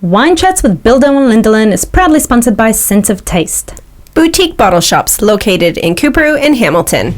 Wine Chats with Bildo and Lindalin is proudly sponsored by Sense of Taste. Boutique bottle shops located in Cooperoo and Hamilton.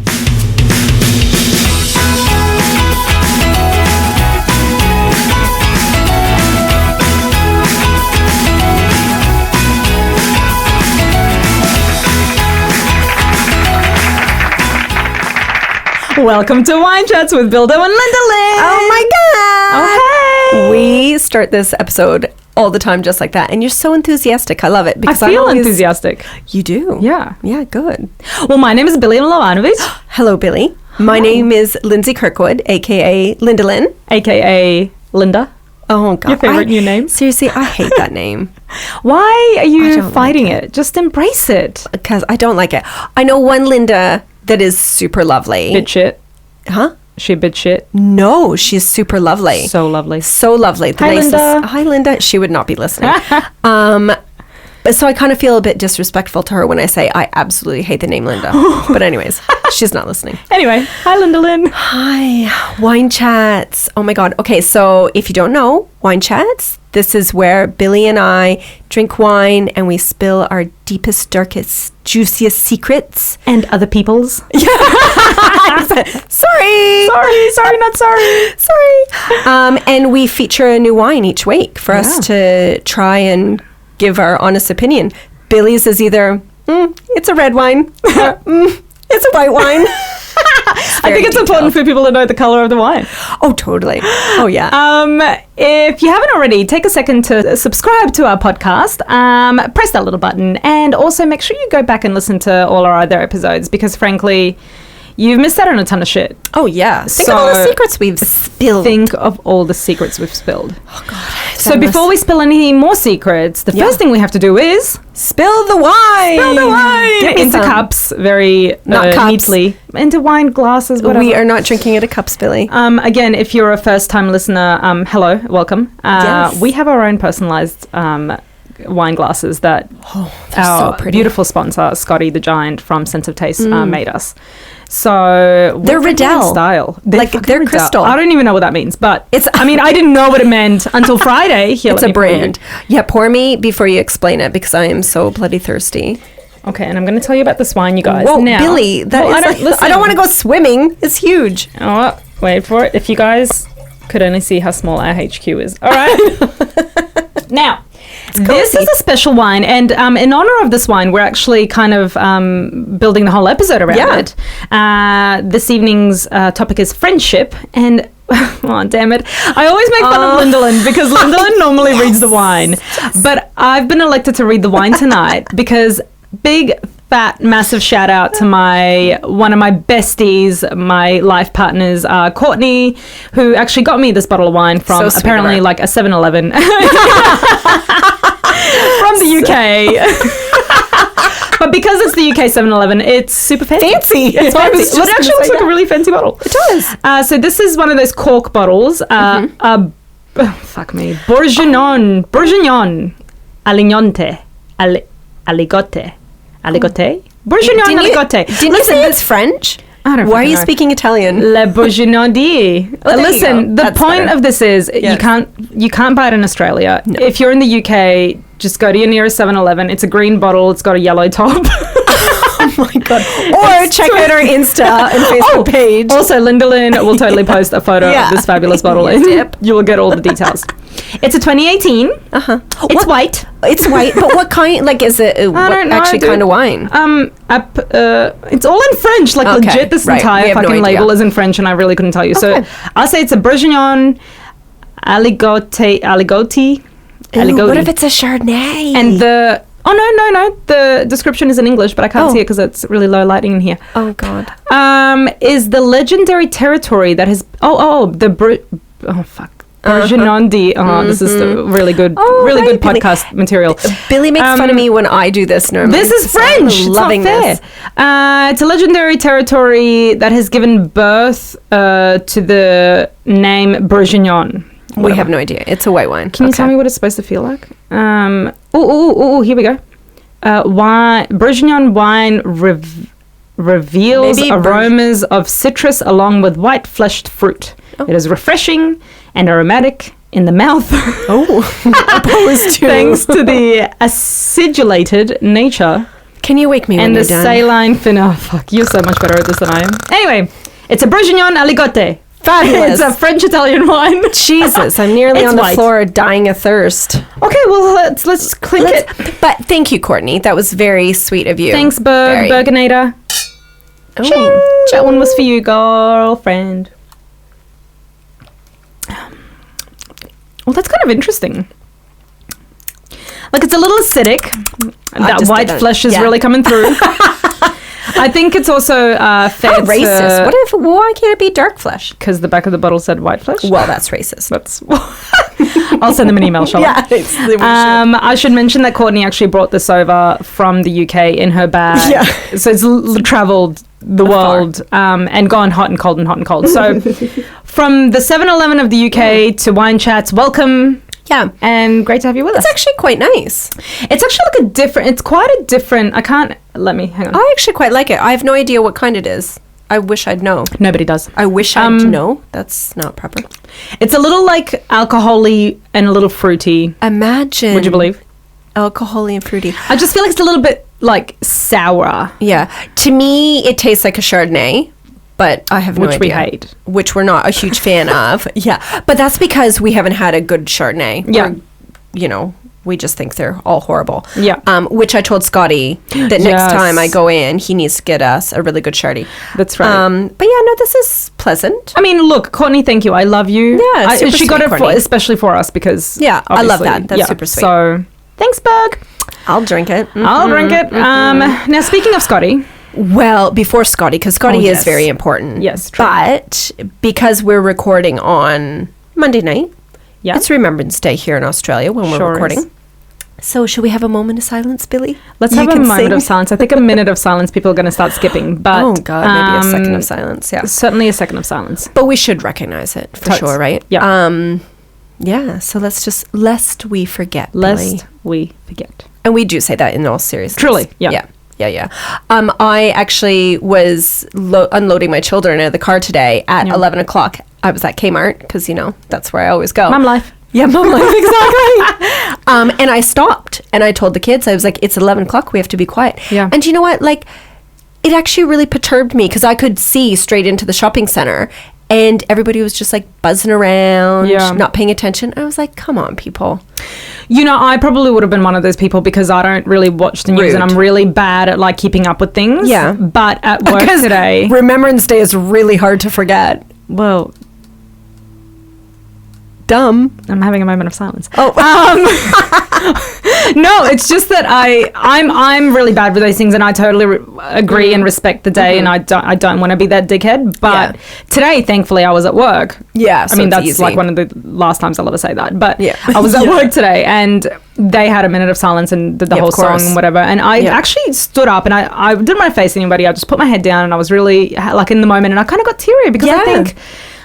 Welcome to Wine Chats with Bildo and Lindalin. Oh my God! Oh, hey! We start this episode all the time just like that, and you're so enthusiastic. I love it because I feel enthusiastic. You do? Yeah. Yeah, good. Well, my name is Billy Milanovic. Hello, Billy. My name is Lindsay Kirkwood, a.k.a. Lindalin. A.k.a. Linda. Oh, God. Your favorite new name? Seriously, I hate that name. Why are you don't fighting like it? Just embrace it. Because I don't like it. I know one Linda that is super lovely. Bit shit. Huh? She a bit shit. No, she's super lovely. So lovely. So lovely. The Hi, nicest. Linda. Hi, Linda. She would not be listening. So I kind of feel a bit disrespectful to her when I say I absolutely hate the name Linda. But anyways, she's not listening. Anyway, hi, Lindalin. Hi. Wine Chats. Oh my God. Okay, so if you don't know, Wine Chats, this is where Billy and I drink wine and we spill our deepest, darkest, juiciest secrets. And other people's. Sorry, not sorry. Sorry. And we feature a new wine each week for us to try and give our honest opinion. Billy's is either, it's a red wine, or, it's a white wine. I think it's important for people to know the color of the wine. Oh, totally. Oh, yeah. If you haven't already, take a second to subscribe to our podcast, press that little button, and also make sure you go back and listen to all our other episodes because, frankly, you've missed out on a ton of shit. Oh, yeah. Think of all the secrets we've spilled. Think of all the secrets we've spilled. Oh, God. So before we spill any more secrets, the first thing we have to do is... Spill the wine! Spill the wine! Give me Into some. Cups, very Not cups. neatly. Into wine glasses, whatever. We are not drinking at a cups, Billy. Again, if you're a first-time listener, hello, welcome. Yes. We have our own personalised wine glasses that our so pretty. beautiful sponsor, Scotty the Giant from Sense of Taste, made us. So They're we're drinking in Riddell. style. Like, fucking they're Riddell. crystal. I don't even know what that means, but I didn't know what it meant until Friday. Here, It's let a me pour you. brand. Yeah, pour me before you explain it because I am so bloody thirsty. Okay, and I'm going to tell you about this wine, you guys. Whoa, now, Billy, that Well, is I don't want to go swimming. It's huge. Oh, wait for it. If you guys could only see how small our HQ is. All right. Now, this is a special wine, and in honor of this wine, we're actually kind of building the whole episode around it. This evening's topic is friendship, and oh, damn it. I always make fun of Lindalin because Lindalin normally reads the wine, but I've been elected to read the wine tonight because big, fat, massive shout out to one of my besties, my life partners, Courtney, who actually got me this bottle of wine from apparently like a 7-Eleven from the UK. But because it's the UK 7-Eleven, it's super fancy. It's fancy. Well, it actually looks like a really fancy bottle. It does. So this is one of those cork bottles. Fuck me. Bourgogne Aligote. Aligote? Bourgogne Aligote. Didn't you say it's French? I don't Why are you know. speaking Italian? Le Bourgogne. Listen, the point of this is you can't buy it in Australia. No. If you're in the UK, just go to your nearest 7-Eleven. It's a green bottle. It's got a yellow top. Oh my God. Or check out our Insta and Facebook page. Also, Lindalin will totally post a photo of this fabulous bottle and Yep. you will get all the details. It's a 2018. It's white. It's white, but what kind? Like, is it what don't know, actually dude. kind of wine? It's all in French. Like, Okay, legit, this right. We entire have no fucking idea. label is in French, and I really couldn't tell you. Okay. So I'll say it's a Bourgogne Aligote. Ooh, what if it's a Chardonnay? And the no, the description is in English, but I can't see it because it's really low lighting in here. Oh God. Is the legendary territory that has Burgondie. This is the really good Billy. podcast material. Billy makes fun of me when I do this normally. This is French. It's loving not fair. this. It's a legendary territory that has given birth to the name Bourgogne. We have no idea. It's a white wine. Can you tell me what it's supposed to feel like? Here we go. Bourgogne wine reveals Maybe aromas of citrus along with white fleshed fruit. It is refreshing and aromatic in the mouth. Opposed to. Thanks to the acidulated nature Can you wake me when and you're the done? saline fin. Oh, fuck, you're so much better at this than I am. Anyway, it's a Burgondie Aligote. Fabulous. It's a French-Italian wine. Jesus, I'm nearly It's on the white. floor dying of thirst. Okay, well, let's clink it. But thank you, Courtney. That was very sweet of you. Thanks, Very. Burgonator. Ooh. Ching. That one was for you, girlfriend. Well, that's kind of interesting. Like, it's a little acidic. That just white didn't- flesh is yeah. really coming through. I think it's also fair How racist. Why can't it be dark flesh? Because the back of the bottle said white flesh. Well, that's racist. That's. I'll send them an email, shall I? Yeah, I should mention that Courtney actually brought this over from the UK in her bag. Yeah. So it's travelled the Afar. world and gone hot and cold and hot and cold. So from the 7-Eleven of the UK to Wine Chats, welcome. Yeah. And great to have you with us. It's actually quite nice. It's actually it's quite a different, hang on. I actually quite like it. I have no idea what kind it is. I wish I'd know. Nobody does. I wish I'd know. That's not proper. It's a little like alcohol-y and a little fruity. Imagine. Would you believe? Alcohol-y and fruity. I just feel like it's a little bit like sour. Yeah. To me, it tastes like a Chardonnay, but I have no Which idea. we hate. Which we're not a huge fan of. Yeah. But that's because we haven't had a good Chardonnay. Yeah. Or, we just think they're all horrible. Yeah. Which I told Scotty that next Yes. time I go in, he needs to get us a really good Chardonnay. That's right. But yeah, no, this is pleasant. I mean, look, Courtney, thank you. I love you. Yeah, super she got sweet, it Courtney. especially for us because Yeah, I love obviously, that. That's super sweet. So thanks, Berg. I'll drink it. I'll drink it. Now, speaking of Scotty, Well, before Scotty, because Scotty Oh, is yes. very important. Yes, true. But because we're recording on Monday night, yeah, it's Remembrance Day here in Australia when we're Sure recording. is. So should we have a moment of silence, Billy? let's You have a can moment sing. of silence. I think a minute of silence people are going to start skipping, but Oh God, maybe a second of silence. Yeah, certainly a second of silence. but we should recognize it for Totes. sure, right? Yeah. Yeah. So let's just lest we forget, Billy. Lest we forget. And we do say that in all seriousness. Truly, yeah. Yeah. I actually was unloading my children out of the car today at 11 o'clock. I was at Kmart because, that's where I always go. Mum life. Yeah, mom life, exactly. And I stopped and I told the kids, I was like, it's 11 o'clock. We have to be quiet. Yeah. And you know what? Like, it actually really perturbed me because I could see straight into the shopping center and everybody was just like buzzing around, Yeah. not paying attention. I was like, come on, people. I probably would have been one of those people because I don't really watch the news and Rude. I'm really bad at like keeping up with things. Yeah. But at work today, Remembrance Day is really hard to forget. well, Dumb. I'm having a moment of silence. Oh, No, it's just that I'm really bad with those things, and I totally agree and respect the day, and I don't want to be that dickhead. But Yeah. today, thankfully, I was at work. Yeah, I so mean it's that's easy. like one of the last times I'll ever say that. But Yeah. I was at Yeah. work today, and they had a minute of silence and did the Yeah, whole of course. song and whatever. And I Yeah. actually stood up and I didn't want to face anybody. I just put my head down, and I was really like in the moment, and I kind of got teary because I Yeah. think.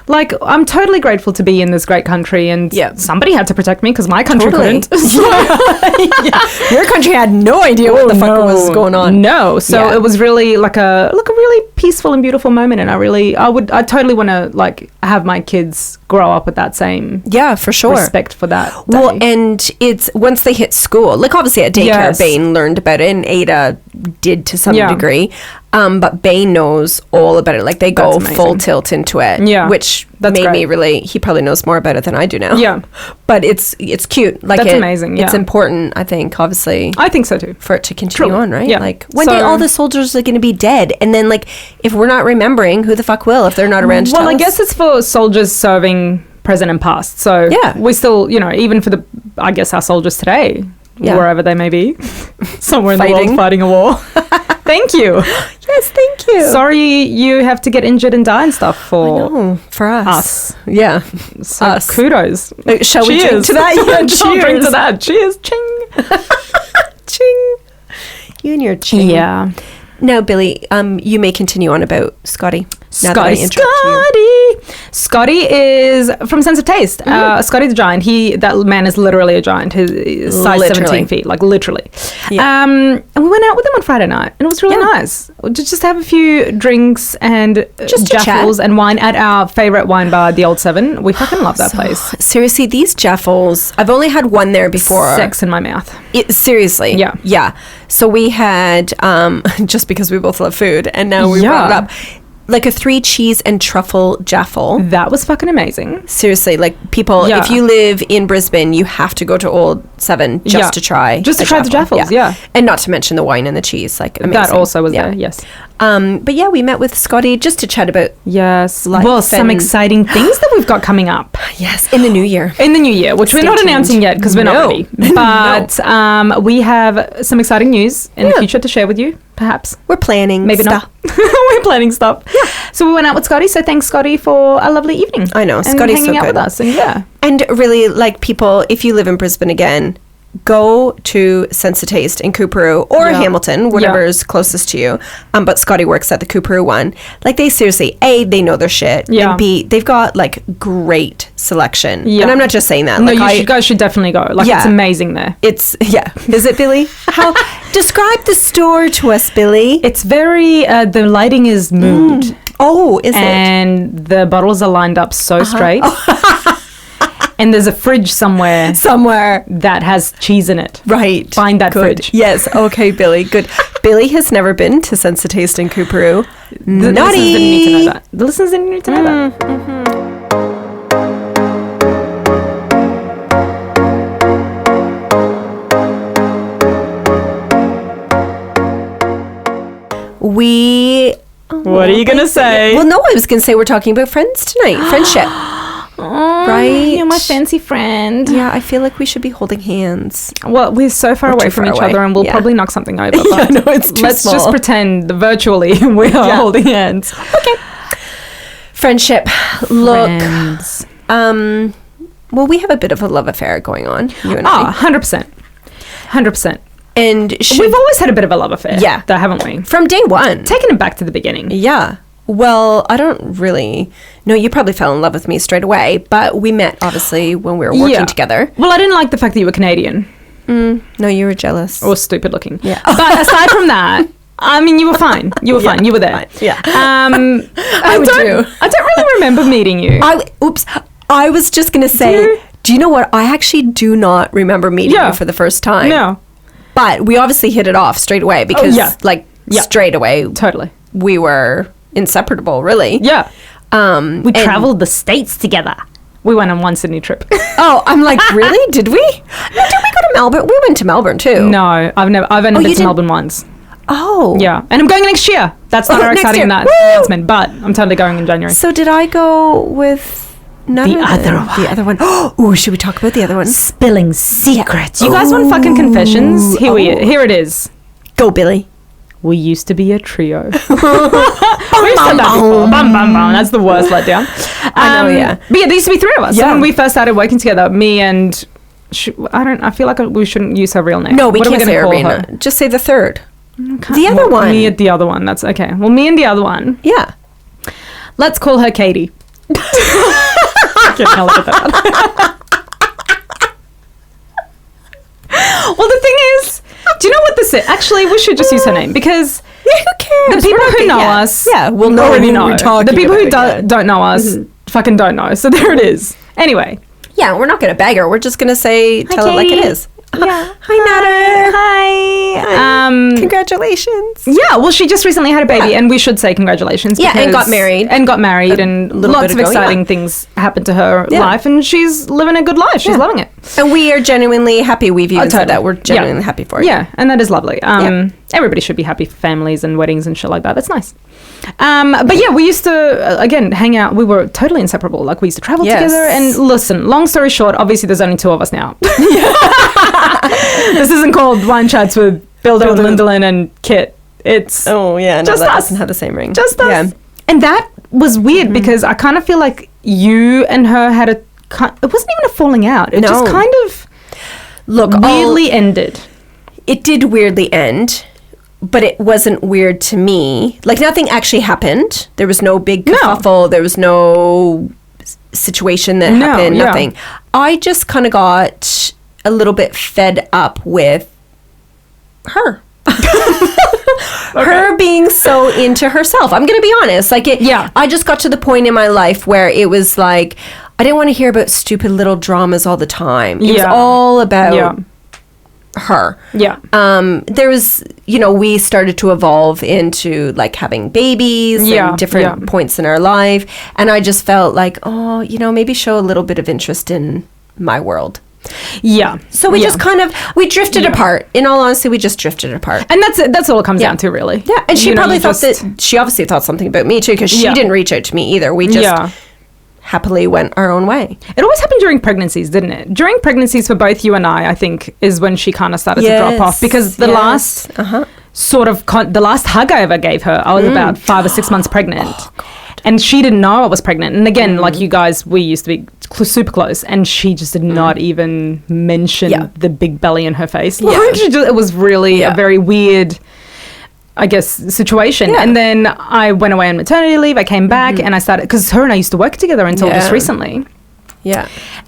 Like, I'm totally grateful to be in this great country, and Yeah. somebody had to protect me because my country Totally. couldn't. Your country had no idea what the fuck was going on. No, so Yeah. it was really like a really peaceful and beautiful moment, and I totally want to like have my kids grow up with that same Yeah, for sure. respect for that. Well, day. and it's once they hit school, like obviously at daycare, Yes. Bane learned about it, and Ada did to some Yeah. degree. But Bane knows all about it. Like they go That's amazing. full tilt into it. Yeah. which That's made me great. really. He probably knows more about it than I do now. Yeah. but it's cute. Like That's it- amazing, It's yeah. important, I think, obviously, I think so too. for it to continue Truly. on, right? Yeah. Like one day So- all the soldiers are going to be dead, and then like if we're not remembering, who the fuck will if they're not around? To Well, tell I us? guess it's for soldiers serving present and past. So Yeah. we still, even for I guess our soldiers today, Yeah. wherever they may be, somewhere in the Fighting. world fighting a war. Thank you. Yes, thank you. Sorry you have to get injured and die and stuff for Oh, for us. us. Yeah. So Us. kudos. Shall we drink Cheers. to that? Yeah, Shall we drink cheers. to that. Cheers. Ching. Ching. You and your ching. Yeah. Now, Billy, you may continue on about Scotty. Scotty is from Sense of Taste. Scotty the Giant. That man is literally a giant. His size 17 feet, like literally. Yeah. And we went out with him on Friday night, and it was really nice. Just have a few drinks and just jaffles and wine at our favorite wine bar, the Old Seven. We fucking love that place. Seriously, these jaffles. I've only had one there before. Sex in my mouth. Seriously. Yeah. Yeah. So we had just because we both love food, and now we brought it up. Like a 3 cheese and truffle jaffle. That was fucking amazing. Seriously, like people, if you live in Brisbane, you have to go to Old Seven just to try. Just to try the jaffles, yeah. And not to mention the wine and the cheese, like amazing. That also was there, yes. But yeah, we met with Scotty just to chat about life. Well, some exciting things that we've got coming up. Yes, in the new year. In the new year, which we're not announcing yet because we're not ready. But we have some exciting news in the future to share with you, perhaps. We're planning Maybe stuff. Not. We're planning stuff. Yeah. So we went out with Scotty, so thanks, Scotty, for a lovely evening. I know, Scotty's and hanging out with us. And really, like, people, if you live in Brisbane again, go to Sense of Taste in Coorparoo or Hamilton, whatever is closest to you. But Scotty works at the Coorparoo one. Like, they seriously, A, they know their shit. And B, they've got, like, great selection. Yeah. And I'm not just saying that. No, you guys should definitely go. Like, it's amazing there. Is it, Billy? How? Describe the store to us, Billy. It's very, the lighting is mood. Oh, is it? And the bottles are lined up so straight. And there's a fridge somewhere that has cheese in it. Right. Find that fridge. Yes. Okay, Billy. Good. Billy has never been to Sense of Taste in Coorparoo. Naughty. The listeners didn't need to know that. What are you going to say? Well, no, I was going to say we're talking about friends tonight. Friendship. Oh, right? You're my fancy friend. Yeah, I feel like we should be holding hands. Well, we're so far away from each other and we'll probably knock something over. But no, it's too let's small. just pretend virtually we are holding hands. Okay. Friendship. Look. Friends. Well, we have a bit of a love affair going on, you and I. 100%. 100%. And we've always had a bit of a love affair. Yeah. Though, haven't we? From day one. Taking it back to the beginning. Yeah. Well, I don't really... No, you probably fell in love with me straight away, but we met, obviously, when we were working together. Well, I didn't like the fact that you were Canadian. No, you were jealous. Or stupid looking. Yeah. But aside from that, I mean, you were fine. You were fine. You were there. Fine. Yeah. I don't really remember meeting you. I was just going to say... Do you know what? I actually do not remember meeting you for the first time. No. But we obviously hit it off straight away because, straight away... Totally. We were inseparable, really. Yeah. We traveled the States together. We went on one Sydney trip. Oh, I'm like, really? Did we? No, did we go to Melbourne? We went to Melbourne too. No, I've only been to Melbourne once. Oh. Yeah. And I'm going next year. That's not our exciting announcement, but I'm totally going in January. So did I go with the other one? Oh, should we talk about the other one? Spilling secrets. You guys want fucking confessions? Here it is. Go, Billy. We used to be a trio. We've said that before. Bum, bum, bum. That's the worst letdown. I know, yeah. But yeah, there used to be 3 of us. Yeah. When we first started working together, me and... I feel like we shouldn't use her real name. No, we can't say Arena. Just say the third. The other one. Me and the other one. That's okay. Well, me and the other one. Yeah. Let's call her Katie. Hell with that. Well, the thing is, do you know what this is? Actually, we should just use her name because who cares? The people who know us, will already know. The people who don't know us, fucking don't know. So there it is. Anyway, yeah, we're not going to beg her. We're just going to tell it like it is. Yeah. Hi, Natter. Hi. Congratulations. Yeah, well, she just recently had a baby, and we should say congratulations. Yeah, and got married. And lots of exciting things happened to her life, and she's living a good life. She's loving it. And we are genuinely happy. We've even said that. We're genuinely happy for it. Yeah, and that is lovely. Everybody should be happy for families and weddings and shit like that. That's nice. But yeah, we used to, again, hang out. We were totally inseparable. Like, we used to travel together. And listen, long story short, obviously there's only 2 of us now. This isn't called Wine Chats with Bildo and Lindalin and Kit. It's that doesn't have the same ring. Just us. Yeah. And that was weird because I kind of feel like you and her had it wasn't even a falling out. It just kind of weirdly ended. It did weirdly end. but it wasn't weird to me. Like, nothing actually happened. There was no big kerfuffle. There was no situation that happened. Nothing. I just kind of got a little bit fed up with her. Her being so into herself. I'm gonna be honest. Like, I just got to the point in my life where it was like, I didn't want to hear about stupid little dramas all the time. It was all about her. There was, we started to evolve into like having babies and different points in our life, and I just felt like, oh, maybe show a little bit of interest in my world. So we just kind of, we drifted apart. In all honesty, we just drifted apart. And that's all it comes down to, really. Yeah, and she probably thought that, she obviously thought something about me too, because she didn't reach out to me either. We just happily went our own way. It always happened during pregnancies, didn't it? During pregnancies for both you and I think, is when she kind of started to drop off. Because the last the last hug I ever gave her, I was about 5 or 6 months pregnant. Oh, God. And she didn't know I was pregnant. And again, like you guys, we used to be super close. And she just did not even mention the big belly in her face. It was really a very weird, I guess, situation. And then I went away on maternity leave. I came back and I started, because her and I used to work together until just recently.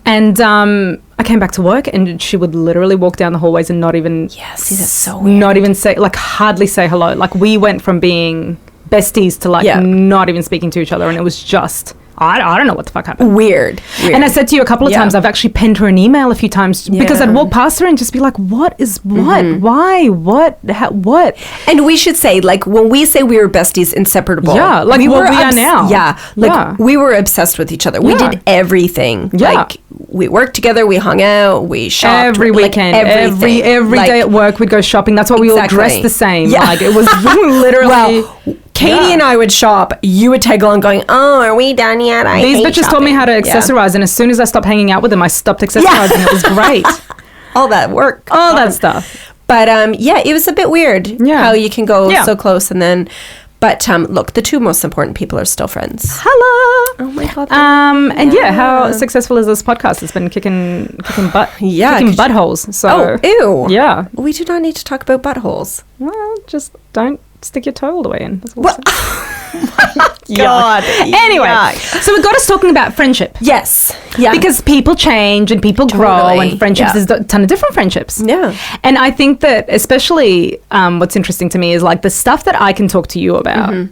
And I came back to work, and she would literally walk down the hallways and not even... that's so weird. Not even say, like, hardly say hello. Like, we went from being besties to, like, not even speaking to each other, and it was just... I don't know what the fuck happened. Weird. And I said to you a couple of times, I've actually penned her an email a few times because I'd walk past her and just be like, what is what? Why? What? What? And we should say, like, when we say we were besties, inseparable. Yeah, like we are now. Yeah. Like, we were obsessed with each other. We did everything. Yeah. Like, we worked together, we hung out, we shopped. Every weekend. Like, every day at work, we'd go shopping. That's why we all dressed the same. Yeah. Like, it was literally... Well, Katie and I would shop. You would tag along going, oh, are we done yet? These bitches taught me how to accessorize, and as soon as I stopped hanging out with them, I stopped accessorizing. It was great. All that work. All that stuff. But, it was a bit weird how you can go so close and then... But, look, the two most important people are still friends. Hello! Oh, my God. And how successful is this podcast? It's been kicking butt. Kicking buttholes. So, ew. Yeah. We do not need to talk about buttholes. Well, just don't stick your toe all the way in. That's all God. Anyway, so we got us talking about friendship. Yes. Yeah. Because people change and people grow, and friendships, there's a ton of different friendships. Yeah. And I think that especially what's interesting to me is like the stuff that I can talk to you about.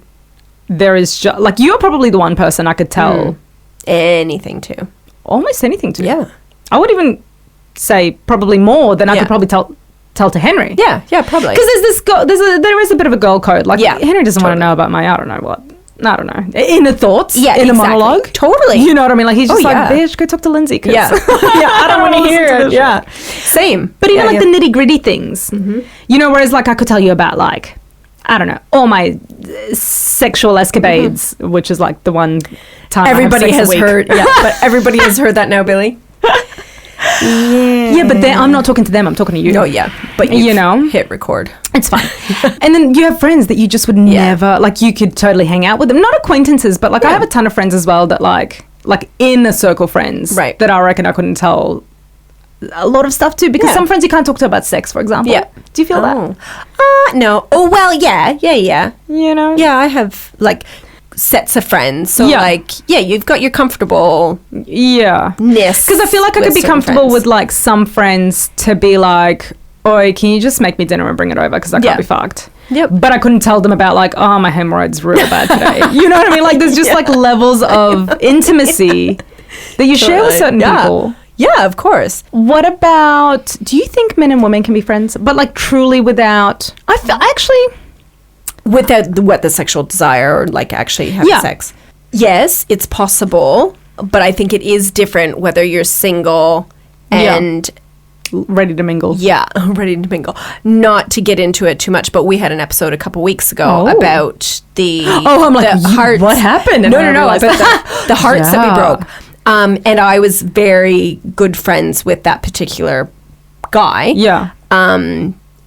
There is just like, you're probably the one person I could tell anything to. Almost anything to. Yeah. I would even say probably more than I could probably tell to Henry. Yeah, probably. Because there is a bit of a girl code. Like, Henry doesn't want to know about my, I don't know, inner thoughts in a monologue. Totally. You know what I mean? Like, he's just bitch, go talk to Lindsay. Yeah. I don't want to hear it. Yeah. Same. But even like the nitty gritty things, whereas like I could tell you about like, I don't know, all my sexual escapades, which is like the one time everybody has heard. But everybody has heard that now, Billy. Yeah, but I'm not talking to them. I'm talking to you. No, but you hit record. It's fine. And then you have friends that you just would never like. You could totally hang out with them, not acquaintances, but like I have a ton of friends as well that like inner circle friends, right? That I reckon I couldn't tell a lot of stuff to, because some friends you can't talk to about sex, for example. Yeah. Do you feel that? No. Oh well, yeah. You know. Yeah, I have like sets of friends. So you've got your comfortable ness. Because I feel like I could be comfortable with like some friends to be like, oi, can you just make me dinner and bring it over because I can't be fucked. Yep. But I couldn't tell them about like, oh, my hemorrhoids real bad today. You know what I mean? Like there's just like levels of intimacy that you share with certain people. Yeah, of course. What about, do you think men and women can be friends, but like truly without, without the sexual desire or like actually having sex? Yes, it's possible, but I think it is different whether you're single and ready to mingle. Yeah, ready to mingle. Not to get into it too much, but we had an episode a couple weeks ago about the I'm like, hearts. What happened? No, about the hearts that we broke. And I was very good friends with that particular guy. Yeah.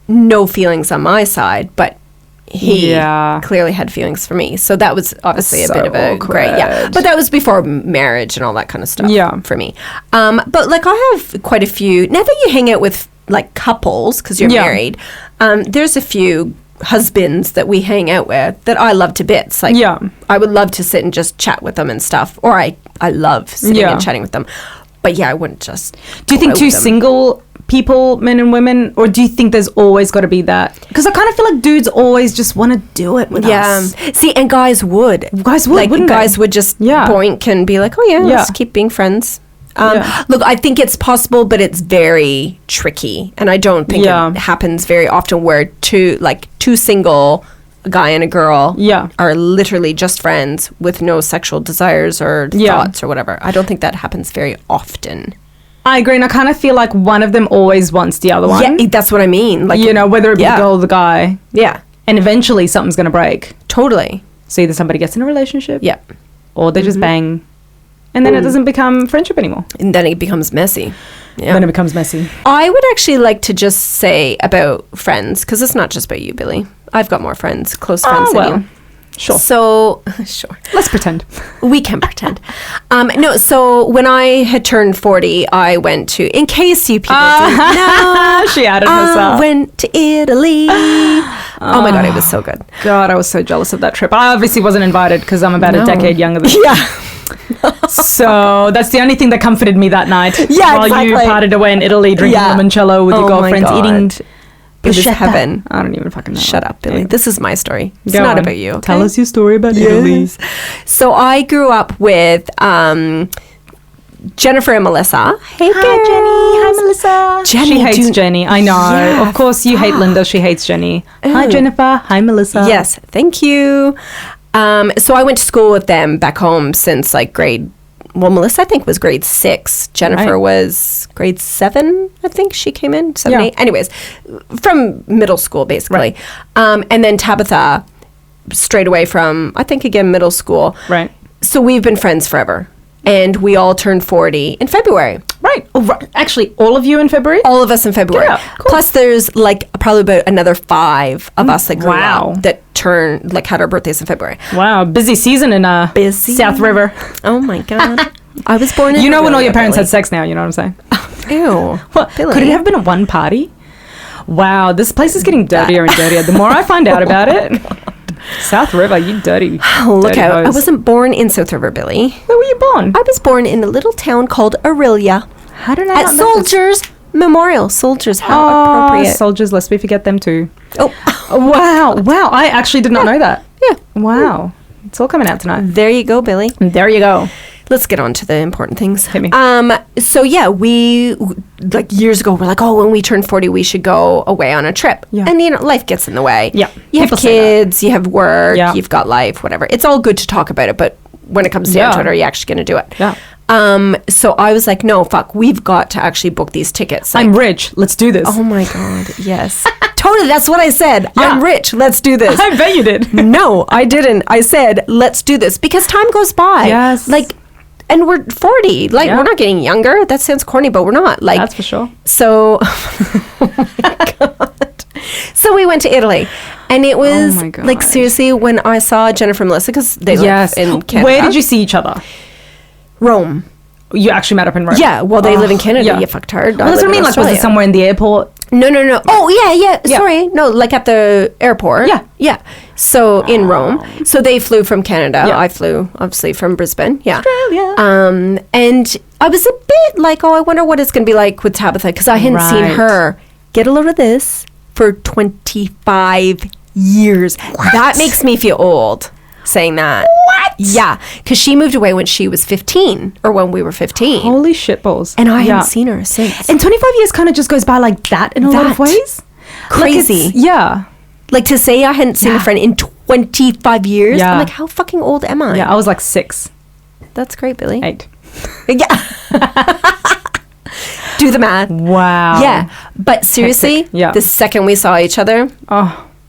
No feelings on my side, but he clearly had feelings for me. So that was obviously a bit of a great, but that was before marriage and all that kind of stuff for me. But like I have quite a few, now that you hang out with like couples, because you're married, there's a few husbands that we hang out with that I love to bits. Like, I would love to sit and just chat with them and stuff. Or I love sitting and chatting with them. But yeah, I wouldn't just. Do you think two single people, men and women, or do you think there's always got to be that? Because I kind of feel like dudes always just want to do it with us. See, and guys would. Like, guys would just boink and be like, oh yeah, let's keep being friends. Look, I think it's possible, but it's very tricky, and I don't think it happens very often where two single, a guy and a girl, are literally just friends with no sexual desires or thoughts or whatever. I don't think that happens very often. I agree, and I kind of feel like one of them always wants the other one. Yeah, that's what I mean. Like, whether it be the girl or the guy. Yeah. And eventually something's going to break. Totally. So either somebody gets in a relationship. Yeah. Or they just bang. And then it doesn't become friendship anymore. And then it becomes messy. Yeah. Then it becomes messy. I would actually like to just say about friends, because it's not just about you, Billy. I've got more friends, close friends than you. Sure. So, sure. Let's pretend. We can pretend. No, so when I had turned 40, I went to, in case you people didn't know, she added herself. I went to Italy. Oh my God, it was so good. God, I was so jealous of that trip. I obviously wasn't invited because I'm about a decade younger than you. Yeah. So that's the only thing that comforted me that night. Yeah, while you parted away in Italy drinking limoncello with your girlfriends, eating... It was heaven. I don't even fucking know. Shut up, Billy. Yeah. This is my story. It's not about you. Okay? Tell us your story about Italy. So I grew up with Jennifer and Melissa. Hey, Hi, Jenny. Hi, Melissa. Jenny, she hates Jenny. I know. Yeah. Of course, you hate Linda. She hates Jenny. Hi, Jennifer. Hi, Melissa. Yes. Thank you. So I went to school with them back home since Melissa, I think, was grade 6. Jennifer was grade 7, I think she came in, 7, 8. Anyways, from middle school, basically. Right. And then Tabitha, straight away from, I think, again, middle school. Right. So we've been friends forever. And we all turned 40 in February. Right. Oh, right. Actually, all of you in February? All of us in February. Yeah, cool. Plus, there's probably about another 5 of us that grew up that had our birthdays in February. Wow. Busy season in South River. Oh, my God. I was born in when all your parents had sex now, you know what I'm saying? Ew. What? Could it have been a one party? Wow. This place is getting dirtier and dirtier. The more I find out about it... South River, you dirty. Look out. I wasn't born in South River, Billy. Where were you born? I was born in a little town called Aurelia. How did I At Soldiers Memorial. Soldiers, how appropriate. Soldiers, lest we forget them too. Oh. Wow. I actually did not know that. Yeah. Wow. It's all coming out tonight. There you go, Billy. There you go. Let's get on to the important things. Hit me. So yeah, we years ago we're like, oh, when we turn 40, we should go away on a trip. Yeah. And life gets in the way. Yeah. You have kids, you have work, you've got life, whatever. It's all good to talk about it, but when it comes down to it, are you actually going to do it? Yeah. So I was like, no, fuck, we've got to actually book these tickets. I'm rich. Let's do this. Oh my God. Yes. Totally. That's what I said. Yeah. I'm rich. Let's do this. I bet you did. No, I didn't. I said, let's do this because time goes by. Yes. And we're 40. We're not getting younger. That sounds corny, but we're not. That's for sure. So, oh my God. So we went to Italy. And it was, seriously, when I saw Jennifer and Melissa, because they live in Canada. Where did you see each other? Rome. You actually met up in Rome? Yeah. Well, they live in Canada. Yeah. You fucktard. Well, that's what I mean. Was it somewhere in the airport? No. Oh, yeah. Sorry. No, at the airport. Yeah. Yeah. So in Rome. So they flew from Canada. Yeah. I flew, obviously, from Brisbane. Yeah. Australia. And I was a bit like, I wonder what it's going to be like with Tabitha, because I hadn't seen her, get a load of this, for 25 years. What? That makes me feel old, saying that. What? Yeah. Because she moved away when she was 15, or when we were 15. Holy shitballs. And I haven't seen her since. And 25 years kind of just goes by like that in a lot of ways. Crazy. To say I hadn't seen a friend in 25 years. I'm like, how fucking old am I? Yeah, I was like 6. That's great, Billy. 8. Yeah. Do the math. Wow. Yeah. But seriously, the second we saw each other,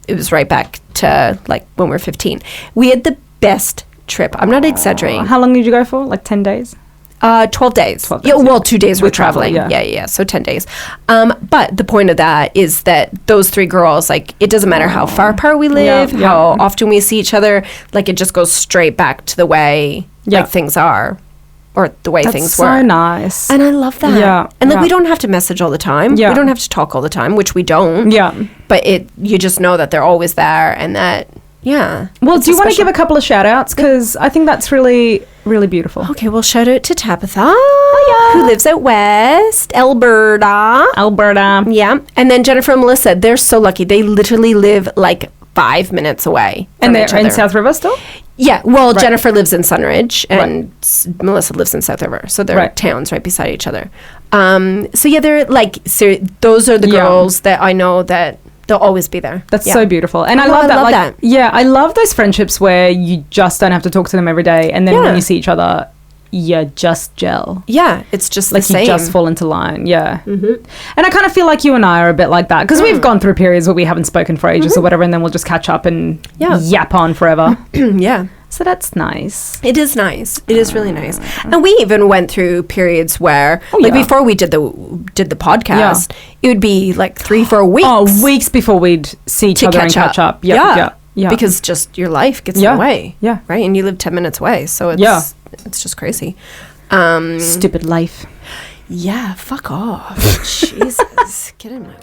it was right back to when we were 15. We had the best trip. I'm not exaggerating. How long did you go for? 10 days? 12 days. 12 days. Yeah, well, 2 days we're traveling. Yeah. So 10 days. But the point of that is that those 3 girls, it doesn't matter how far apart we live, how often we see each other, it just goes straight back to the way things are or the way That's things so were. nice. And I love that. Yeah, And like yeah. we don't have to message all the time. Yeah. We don't have to talk all the time, which we don't. Yeah. But you just know that they're always there and that, yeah. Well, it's do you want to special- give a couple of shout outs? Because I think that's really, really beautiful. Okay, well, shout out to Tabitha, who lives out west, Alberta. Alberta. Yeah. And then Jennifer and Melissa, they're so lucky. They literally live like 5 minutes away. And from each they're in other. South River still? Yeah. Well, Right. Jennifer lives in Sunridge and Melissa lives in South River. So they're Right. towns right beside each other. So yeah, they're like, those are the Yeah. girls that I know that they'll always be there. That's Yeah. so beautiful. And I know, love I that. love like, that. Yeah, I love those friendships where you just don't have to talk to them every day. And then Yeah. when you see each other, you just gel. Yeah. It's just Like the same. you just fall into line. Yeah. Mm-hmm. And I kind of feel like you and I are a bit like that because we've gone through periods where we haven't spoken for ages or whatever. And then we'll just catch up and yap on forever. Yeah. So that's nice. It is nice. It is really nice. And we even went through periods where, like yeah. before we did the podcast, it would be like 3-4 weeks. Oh, weeks before we'd see each to other and catch up. Yeah. Because just your life gets in Yeah. the way. Yeah. Right? And you live 10 minutes away. So it's just crazy. Stupid life. Yeah, fuck off. Jesus. Get in my...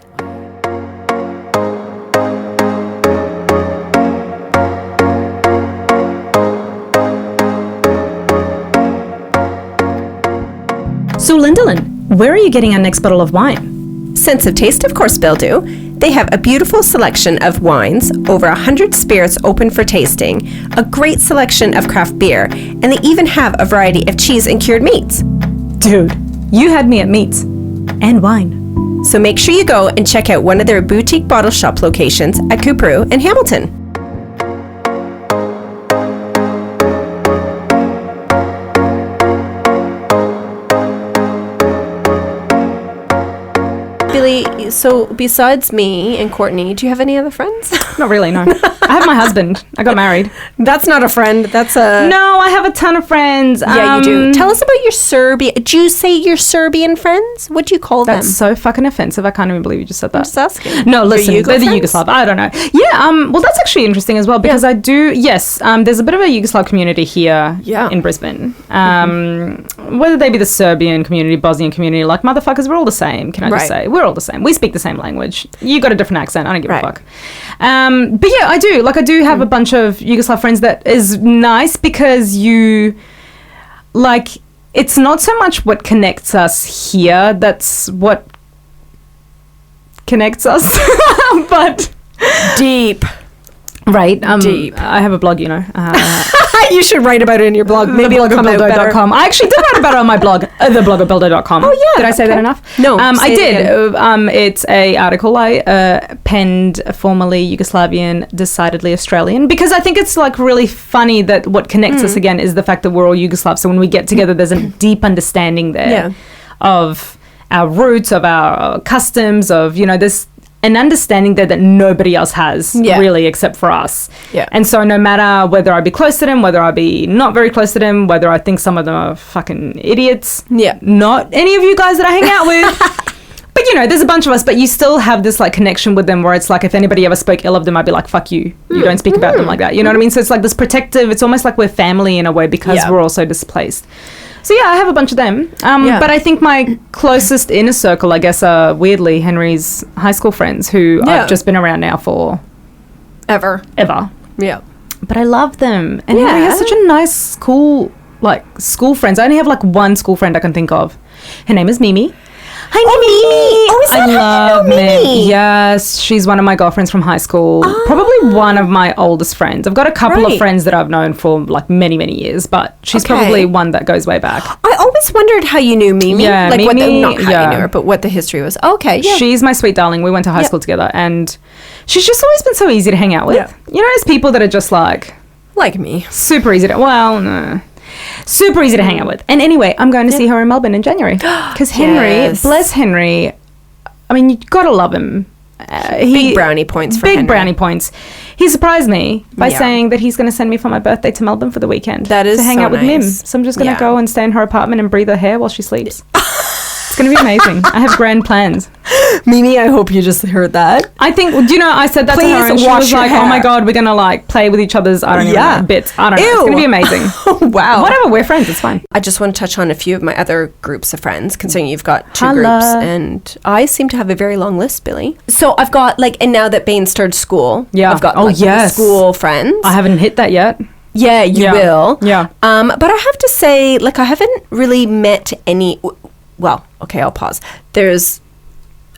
So, Lindalin, where are you getting our next bottle of wine? Sense of Taste, of course, Bildo. They have a beautiful selection of wines, over 100 spirits open for tasting, a great selection of craft beer, and they even have a variety of cheese and cured meats. Dude, you had me at meats and wine. So make sure you go and check out one of their boutique bottle shop locations at Cooperoo and Hamilton. Billy, so besides me and Courtney, do you have any other friends? Not really, no. I have my husband. I got married. That's not a friend. That's a... No, I have a ton of friends. Yeah, you do. Tell us about your Serbian... Do you say your Serbian friends? What do you call them? That's so fucking offensive. I can't even believe you just said that. I'm just asking. No, listen, Your they're the Yugo Yugoslav. I don't know. Yeah, well, that's actually interesting as well because I do, yes, there's a bit of a Yugoslav community here in Brisbane. Whether they be the Serbian community, Bosnian community, like motherfuckers, we're all the same, can I just say? We're all the same. We speak the same language. You got a different accent. I don't give a fuck. But yeah, I do. Like, I do have a bunch of Yugoslav friends that is nice because you, like, it's not so much what connects us here. That's what connects us. But deep. Right. Deep. I have a blog, you know. You should write about it in your blog. Maybe it'll come out better. Bildo.com. I actually did write about it on my blog, the blog at Bildo.com. Oh, yeah. Did I say that enough? No. I say did. it again. It's a article I penned, formerly Yugoslavian, decidedly Australian, because I think it's like really funny that what connects us again is the fact that we're all Yugoslav. So when we get together, there's a deep understanding there of our roots, of our customs, of, you know, there's an understanding there that nobody else has really except for us. Yeah. And so no matter whether I be close to them, whether I be not very close to them, whether I think some of them are fucking idiots, not any of you guys that I hang out with, but you know, there's a bunch of us, but you still have this like connection with them where it's like if anybody ever spoke ill of them, I'd be like, fuck you. You don't speak about them like that. You know what I mean? So it's like this protective, it's almost like we're family in a way because we're also displaced. So yeah, I have a bunch of them. But I think my closest inner circle, I guess, are weirdly Henry's high school friends who I've just been around now for Ever. Yeah. But I love them. And Henry has such a nice, cool, like, school friends. I only have like one school friend I can think of. Her name is Mimi. Hi, Mimi. Oh, is that I love Mimi? Yes, she's one of my girlfriends from high school. Probably one of my oldest friends. I've got a couple of friends that I've known for like many, many years, but she's probably one that goes way back. I always wondered how you knew Mimi. Yeah, like Mimi, not how you knew her, but what the history was. Okay, yeah. She's my sweet darling. We went to high school together, and she's just always been so easy to hang out with. Yeah. You know, there's people that are just like me. super easy to. Well, no. Super easy to hang out with. And anyway, I'm going to see her in Melbourne in January. Because Henry, bless Henry, I mean, you got to love him. Big brownie points for Henry. Big brownie points. He surprised me by saying that he's going to send me for my birthday to Melbourne for the weekend. That is to hang so out with Mim. So I'm just going to go and stay in her apartment and breathe her hair while she sleeps. It's going to be amazing. I have grand plans. Mimi, I hope you just heard that. I think, do you know, I said that to her and she was like, oh my God, we're going to like play with each other's, I don't even know, bits. I don't know. It's going to be amazing. Wow. Whatever, we're friends. It's fine. I just want to touch on a few of my other groups of friends, considering you've got 2 groups. And I seem to have a very long list, Billy. So I've got like, and now that Bain started school, I've got school friends. I haven't hit that yet. Yeah, you will. Yeah. But I have to say, like, I haven't really met any. Well, okay, I'll pause. There's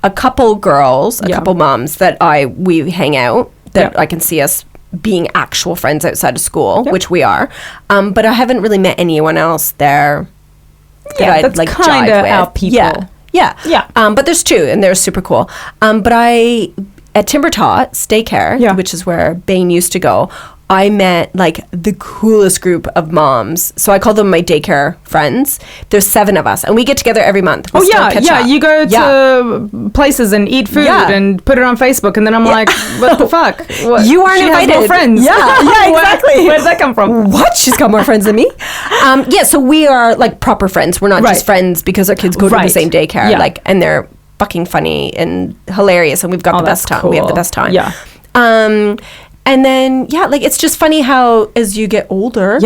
a couple girls, a couple moms that we hang out that I can see us being actual friends outside of school, which we are. But I haven't really met anyone else there that I'd like jive with. Our people. Yeah. But there's 2, and they're super cool. But at Timber Tots Daycare, which is where Bain used to go, I met like the coolest group of moms. So I call them my daycare friends. There's 7 of us, and we get together every month. You go to places and eat food and put it on Facebook, and then I'm like, what the fuck? What? You aren't she invited. Has more friends. Yeah, exactly. Where did that come from? What? She's got more friends than me. So we are like proper friends. We're not just friends because our kids go to the same daycare. Yeah. Like, and they're fucking funny and hilarious, and we've got the best time. Cool. We have the best time. Yeah. And then, like, it's just funny how, as you get older,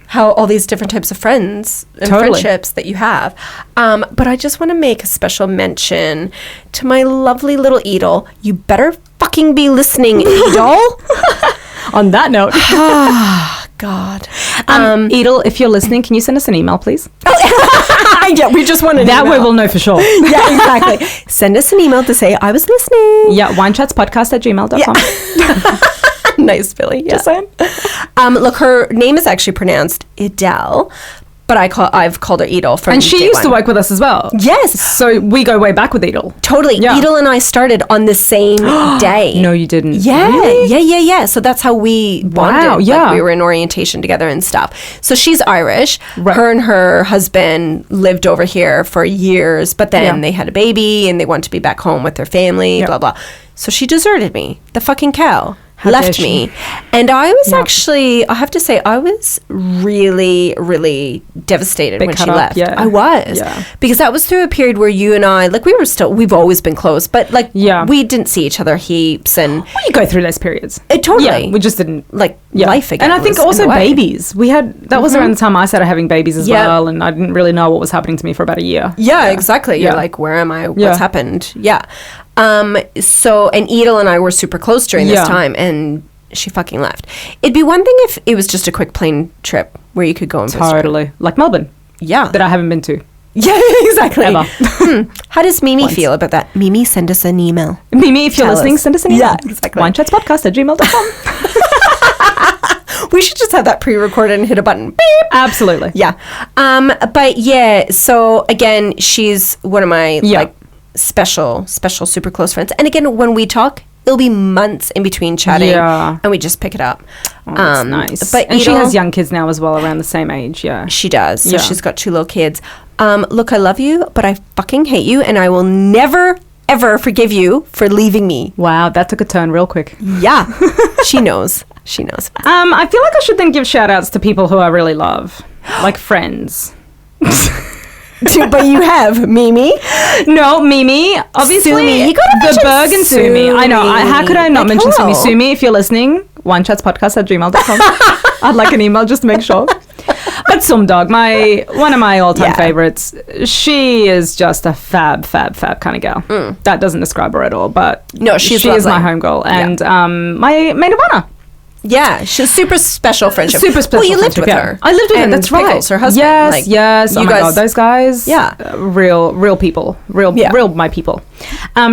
how all these different types of friends and friendships that you have. But I just want to make a special mention to my lovely little Edel. You better fucking be listening, Edel. On that note. God. Edel, if you're listening, can you send us an email, please? Yeah, we just want to that way we'll know for sure. Yeah, exactly. Send us an email to say, I was listening. Yeah, winechatspodcast@gmail.com. Nice, Billy. Yeah. Just saying. Look, her name is actually pronounced Edel, but I've called her Edel from And she day used one. to work with us as well. Yes. So we go way back with Edel. Totally. Yeah. Edel and I started on the same day. No, you didn't. Yeah. Really? Yeah. So that's how we bonded. Wow, yeah. Like, we were in orientation together and stuff. So she's Irish. Right. Her and her husband lived over here for years, but then they had a baby and they wanted to be back home with their family, blah, blah. So she deserted me. The fucking cow. Left me. And I was actually, I have to say, I was really, really devastated when she left. Yeah. I was. Yeah. Because that was through a period where you and I, like, we've always been close, but like, we didn't see each other heaps. And well, you go through those periods. Totally. Yeah, we just didn't. Like, life again. And I think also babies. We had, that was around the time I started having babies as well. And I didn't really know what was happening to me for about a year. Yeah, exactly. You're like, where am I? What's happened? Yeah. So, and Edel and I were super close during this time, and she fucking left. It'd be one thing if it was just a quick plane trip where you could go and visit her. Totally. Like Melbourne. Yeah. That I haven't been to. Yeah, exactly. Ever. How does Mimi feel about that? Mimi, send us an email. Mimi, if you're listening, send us an email. Yeah, exactly. winechatspodcast@gmail.com. We should just have that pre-recorded and hit a button. Beep. Absolutely. Yeah. But yeah, so again, she's one of my like special, super close friends. And again, when we talk, it'll be months in between chatting, and we just pick it up. Oh, that's nice. But and she has young kids now as well, around the same age. Yeah, she does. So she's got 2 little kids. Look, I love you, but I fucking hate you, and I will never ever forgive you for leaving me. Wow, that took a turn real quick. Yeah, she knows. She knows. I feel like I should then give shout outs to people who I really love, like friends. But you have Mimi. No, Mimi. Obviously, Sumi. You gotta the Berg and Sumi. I know. How could I not like, mention hello. Sumi? Sumi, if you're listening, winechatspodcast@gmail.com. I'd like an email just to make sure. But Sumdog, one of my all-time favorites. She is just a fab kind of gal. That doesn't describe her at all, but no, she is my homegirl and my maid of honor. Yeah, she's super special friendship. Super special. Well, you lived with her. I lived with her. And That's right. Pickles, her husband. Yes. You Oh my guys, God, those guys. Yeah, real people. Real my people.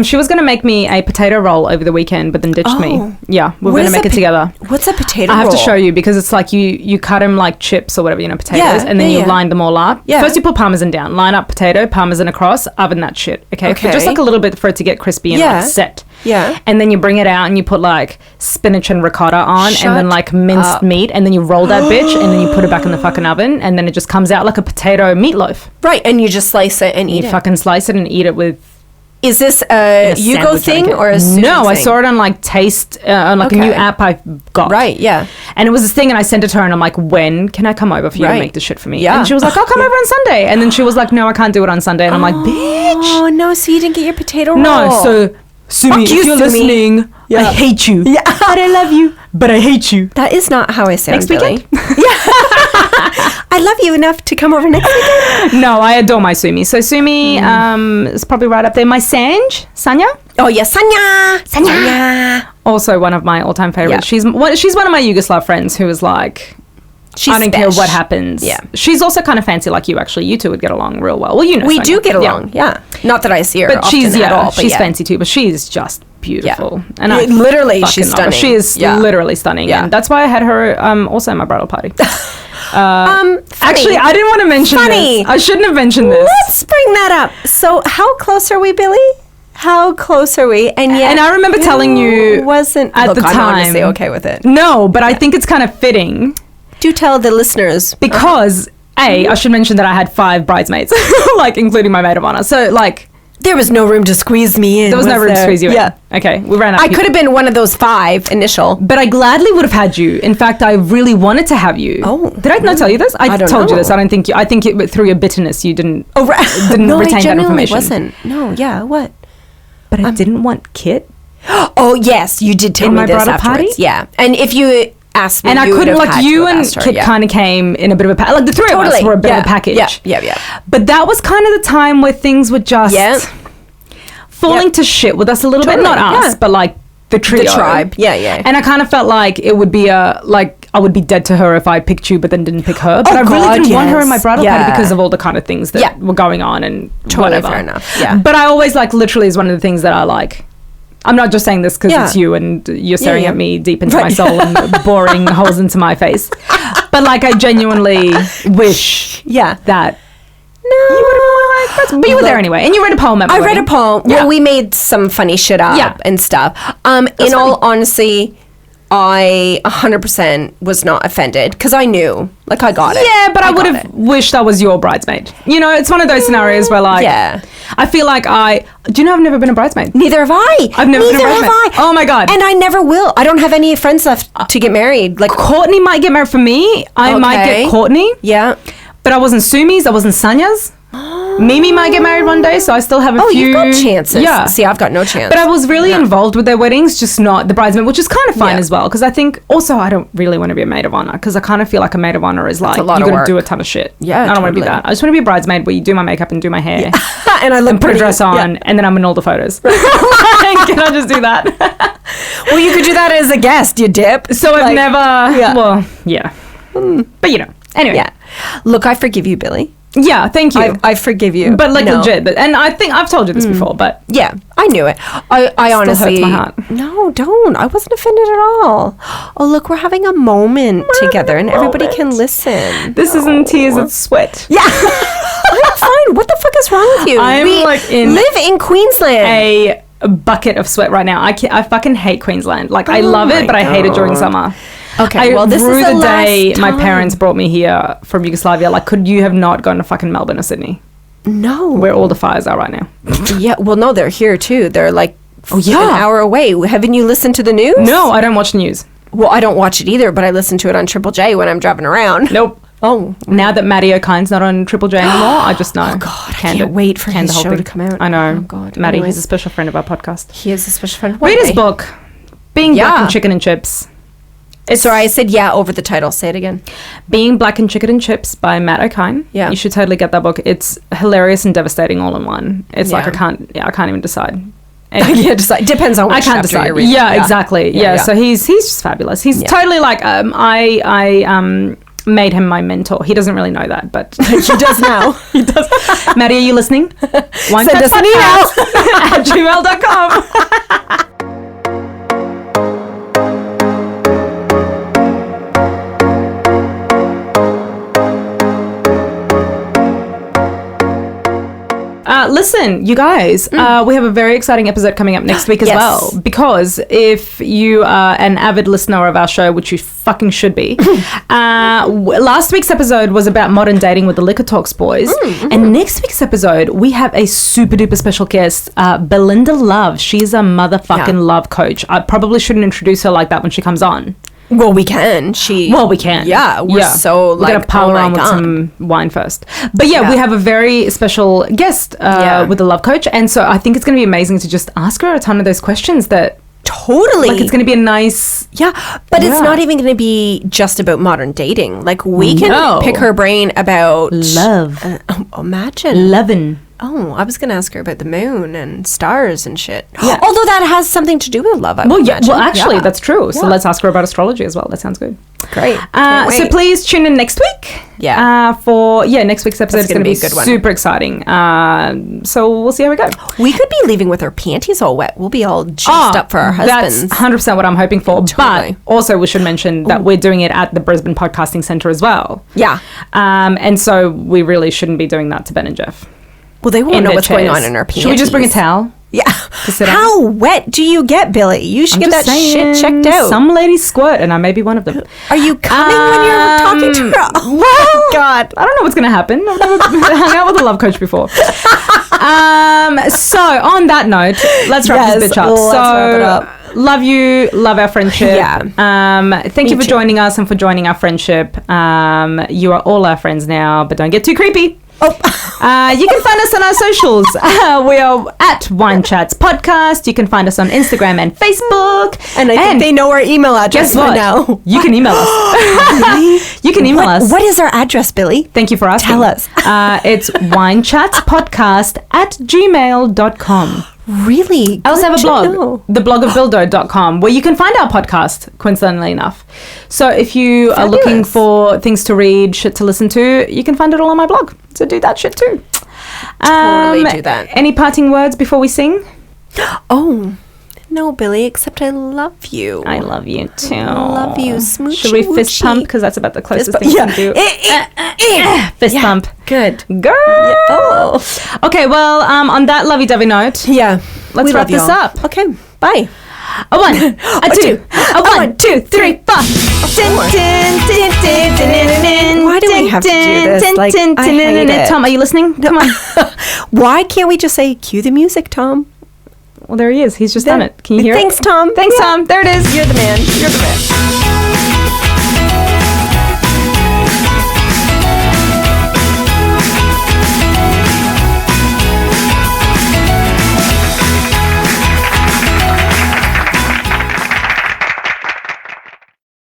She was going to make me a potato roll over the weekend, but then ditched me. Yeah, we're going to make it together. What's a potato roll? I have to show you because it's like you cut them like chips or whatever, potatoes, and then you line them all up. Yeah. First you put parmesan down, line up potato, parmesan across, oven that shit. Okay. For just like a little bit for it to get crispy and like set. Yeah. And then you bring it out and you put like spinach and ricotta on and then like minced meat and then you roll that bitch and then you put it back in the fucking oven and then it just comes out like a potato meatloaf. Right. And you just slice it and eat it. You fucking slice it and eat it with Is this a Yugo thing or a Sumi No, I thing? saw it on like Taste, on like a new Okay. app I got. Right, yeah. And it was this thing, and I sent it to her, and I'm like, when can I come over for you to Right. make this shit for me? Yeah. And she was like, I'll come over on Sunday. And then she was like, no, I can't do it on Sunday. And I'm like, bitch. Oh, no, so you didn't get your potato roll. No, so Sumi, Fuck you, if you're Sumi. listening, Yeah. I hate you. Yeah. But I love you. But I hate you. That is not how I sound, Next Billy. weekend? I love you enough to come over next weekend. No, I adore my Sumi. So Sumi is probably right up there. My Sanya. Oh, yeah, Sanya. Also one of my all-time favorites. Yeah. She's one of my Yugoslav friends who is like, She's I don't care spesh. what happens. Yeah. She's also kind of fancy like you, actually. You two would get along real well. Well, you know We Sonia. do get along, yeah. Not that I see her But often she's, at all. But she's yeah. fancy too, but she's just beautiful. Yeah. And I Literally, fucking she's love her. stunning. She is Yeah. literally stunning. Yeah. And that's why I had her also at my bridal party. Funny. Actually, I didn't want to mention Funny. this. I shouldn't have mentioned this. Let's bring that up. So, how close are we, Billy? How close are we? And yet, And I remember telling you wasn't at Look, the I'm time. honestly okay with it. No, but I think it's kind of fitting Do tell the listeners. because I should mention that I had 5 bridesmaids, like including my maid of honor. So like There was no room to squeeze me in. there was no room to there? squeeze you Yeah. in. Okay, we ran out. I of could have been one of those 5 initial. But I gladly would have had you. In fact, I really wanted to have you. Oh. Did I not tell you this? I don't told you know. this. I don't think you. I think it, through your bitterness, you didn't. Oh, right. Didn't no, retain I that genuinely information. wasn't. No, yeah, what? But I didn't want Kit. Oh, yes, you did tell In me my this bridal afterwards. party? Yeah, and if you asked me, And I you would couldn't, have like, had to you have and asked her, Kit yeah. kind of came in a bit of a package. Like, the three of us were a bit of a package. Yeah. But that was kind of the time where things were just Yeah. falling Yep. to shit with us a little bit. Totally, Not us, yeah. but like the trio. The tribe. Yeah. And I kind of felt like it would be I would be dead to her if I picked you, but then didn't pick her. But Oh, I really God, didn't want her in my yes. bridal Yeah. party because of all the kind of things that Yeah. were going on and Totally whatever. fair enough, yeah. But I always like literally is one of the things that I like. I'm not just saying this because Yeah. it's you and you're staring yeah. at me deep into Right. my soul and boring holes into my face. But like I genuinely wish Yeah. that No. you would have but you were there Look, anyway, and you read a poem at my I read wedding. a poem. Yeah. Well, we made some funny shit up Yeah. and stuff. In all honesty, I 100% was not offended because I knew, like, I got it. Yeah, but I would got have it. wished I was your bridesmaid. You know, it's one of those scenarios where, like, Yeah. I feel like do you know I've never been a bridesmaid? Neither have I. I've never been a Neither have bridesmaid. I. Oh my God. And I never will. I don't have any friends left to get married. Like, Courtney might get married for me. I might Okay. get Courtney, yeah. but I wasn't Sumi's. I wasn't Sanya's. Mimi might get married one day, so I still have a Oh, few. you've got chances. Yeah. See, I've got no chance. But I was really involved with their weddings, just not the bridesmaid, which is kind of fine Yeah. as well. Because I think also I don't really want to be a maid of honor because I kind of feel like a maid of honor is like a lot you of got to work. do a ton of shit. Yeah, I don't want to be totally. that. I just want to be a bridesmaid where you do my makeup and do my hair and I look and put a pretty. dress on Yeah. and then I'm in all the photos. Can I just do that? Well, you could do that as a guest. You dip. So I've Like, never. yeah. Well, yeah. But you know. Anyway. Yeah. Look, I forgive you, Billy. Yeah. Thank you. I forgive you. but like No. legit. And I think I've told you this before, but Yeah, I knew it. I honestly hurts my heart. No, don't. I wasn't offended at all. Oh, look, we're having a moment together, and everybody can listen. this isn't tears, it's sweat. Yeah, I'm fine. What the fuck is wrong with you? I'm, we like, in live in Queensland. A bucket of sweat right now. I fucking hate Queensland. Like I Oh love my it, but I hate it during God. summer. Okay, I well, this rue is the the day last my time. parents brought me here from Yugoslavia. Like, could you have not gone to fucking Melbourne or Sydney, No. where all the fires are right now? Yeah. Well, no, they're here too. They're like yeah. an hour away. Haven't you listened to the news? No, I don't watch the news. Well, I don't watch it either, but I listen to it on Triple J when I'm driving around. Nope. Oh. Now that Matty O'Kine's not on Triple J anymore, I just know. Oh, God, I can't wait for his the whole show thing. to come out. I know. Oh, God. Matty, Anyways. he's a special friend of our podcast. He is a special friend. Read his Okay. book, Being Yeah. Black and Chicken and Chips. Sorry, I said yeah over the title. Say it again. Being Black and Chicken and Chips by Matt O'Kine. Yeah. You should totally get that book. It's hilarious and devastating all in one. It's like Yeah. I can't even decide. I can't decide. Depends on which I can't chapter decide. you're reading. Yeah, exactly. Yeah. So he's just fabulous. He's Yeah. totally like I made him my mentor. He doesn't really know that, but he does now. he does. Maddie, are you listening? Send us an email. at gmail.com. Listen, you guys, we have a very exciting episode coming up next week as well. Because if you are an avid listener of our show, which you fucking should be, last week's episode was about modern dating with the Liquor Talks boys. And next week's episode, we have a super duper special guest, Belinda Love. She's a motherfucking love coach. I probably shouldn't introduce her like that when she comes on. Well, we can. We can. Yeah, we're so we're gonna power on with some wine first. But we have a very special guest with the love coach, and so I think it's gonna be amazing to just ask her a ton of those questions that. Totally. Like, it's going to be a nice... but it's not even going to be just about modern dating. Like, we can pick her brain about... Love. Imagine. Lovin'. Oh, I was going to ask her about the moon and stars and shit. Yeah. Although that has something to do with love, I would imagine. Well, actually, that's true. So let's ask her about astrology as well. That sounds good. Great. So please tune in next week. For next week's episode is going to be a good one. Super exciting. So we'll see how we go. We could be leaving with our panties all wet. We'll be all juiced up for our husbands. That's 100% what I'm hoping for. Totally. But also we should mention that we're doing it at the Brisbane Podcasting Centre as well. Yeah. And so we really shouldn't be doing that to Ben and Jeff. Well, they won't know what's going on in our panties. Should we just bring a towel? Yeah. How wet do you get, Billy? You should get that shit checked out. Some ladies squirt, and I may be one of them. Are you coming when you're talking to her? Oh, God. I don't know what's going to happen. I've never hung out with a love coach before. So, on that note, let's wrap this bitch up. Let's wrap it up. Love you. Love our friendship. Yeah. Thank you for joining us and for joining our friendship. You are all our friends now, but don't get too creepy. You can find us on our socials. We are at Wine Chats Podcast. You can find us on Instagram and Facebook. And I think they know our email address by now. You can email us. Really? You can email us. What is our address, Billy? Thank you for asking. Tell us. It's winechatspodcast@gmail.com. Really? I also have a blog, the blog of Bildo.com, where you can find our podcast, coincidentally enough. So if you are looking for things to read, shit to listen to, you can find it all on my blog. So do that shit too. Totally do that. Any parting words before we sing? Oh, no, Billy, except I love you. I love you too. I love you. Smoochy. Should we fist pump? Because that's about the closest thing we can do. Fist pump. Good. Girl. Yeah. Oh. Okay, well, on that lovey-dovey note, let's wrap this up. Okay, bye. A 1, a 2, a 1, 2, 3, 4. Why do we have to do this? Like, I hate it. Tom, are you listening? Come on. Why can't we just say, cue the music, Tom? Well, there he is. He's just done it. Can you hear Thanks, it? Tom. Thanks, Tom. There it is. You're the man. You're the man.